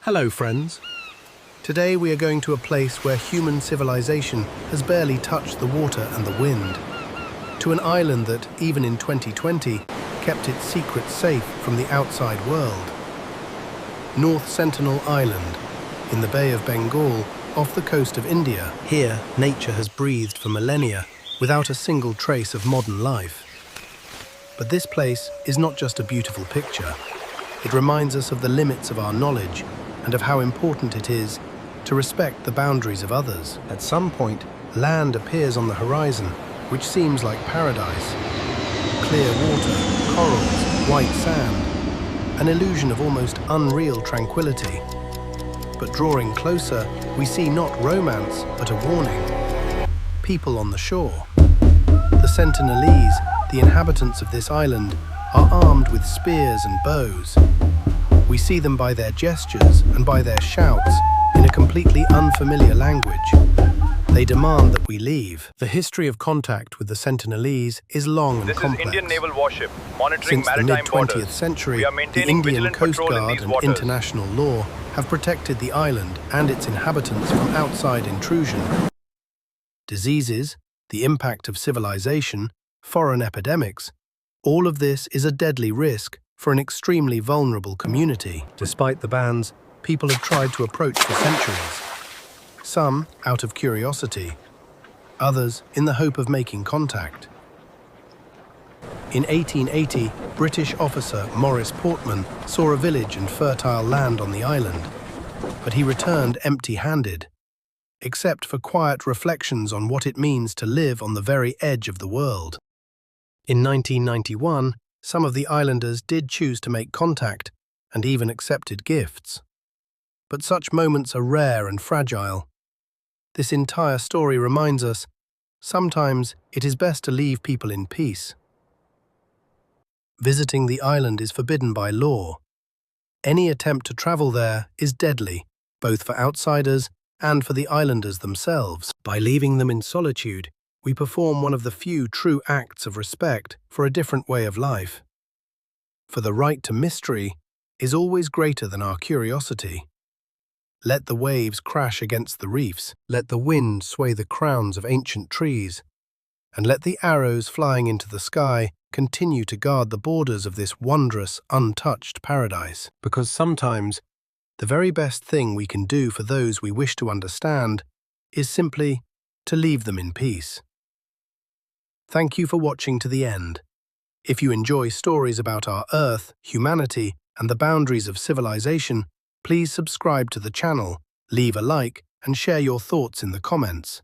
Hello, friends. Today we are going to a place where human civilization has barely touched the water and the wind. To an island that, even in 2020, kept its secrets safe from the outside world. North Sentinel Island, in the Bay of Bengal, off the coast of India. Here, nature has breathed for millennia without a single trace of modern life. But this place is not just a beautiful picture. It reminds us of the limits of our knowledge and of how important it is to respect the boundaries of others. At some point, land appears on the horizon, which seems like paradise. Clear water, corals, white sand, an illusion of almost unreal tranquility. But drawing closer, we see not romance, but a warning. People on the shore. The Sentinelese, the inhabitants of this island, are armed with spears and bows. We see them by their gestures and by their shouts in a completely unfamiliar language. They demand that we leave. The history of contact with the Sentinelese is long and complex. This is Indian naval warship monitoring Since the maritime borders. mid-20th century, We are the maintaining Indian vigilant Coast patrol in Guard these and waters. international law have protected the island and its inhabitants from outside intrusion. Diseases, the impact of civilization, foreign epidemics, all of this is a deadly risk for an extremely vulnerable community. Despite the bans, people have tried to approach for centuries. Some out of curiosity, others in the hope of making contact. In 1880, British officer Maurice Portman saw a village and fertile land on the island, but he returned empty-handed, except for quiet reflections on what it means to live on the very edge of the world. In 1991, some of the islanders did choose to make contact and even accepted gifts. But such moments are rare and fragile. This entire story reminds us, sometimes it is best to leave people in peace. Visiting the island is forbidden by law. Any attempt to travel there is deadly, both for outsiders and for the islanders themselves. By leaving them in solitude, we perform one of the few true acts of respect for a different way of life. For the right to mystery is always greater than our curiosity. Let the waves crash against the reefs, let the wind sway the crowns of ancient trees, and let the arrows flying into the sky continue to guard the borders of this wondrous, untouched paradise. Because sometimes, the very best thing we can do for those we wish to understand is simply to leave them in peace. Thank you for watching to the end. If you enjoy stories about our Earth, humanity, and the boundaries of civilization, please subscribe to the channel, leave a like, and share your thoughts in the comments.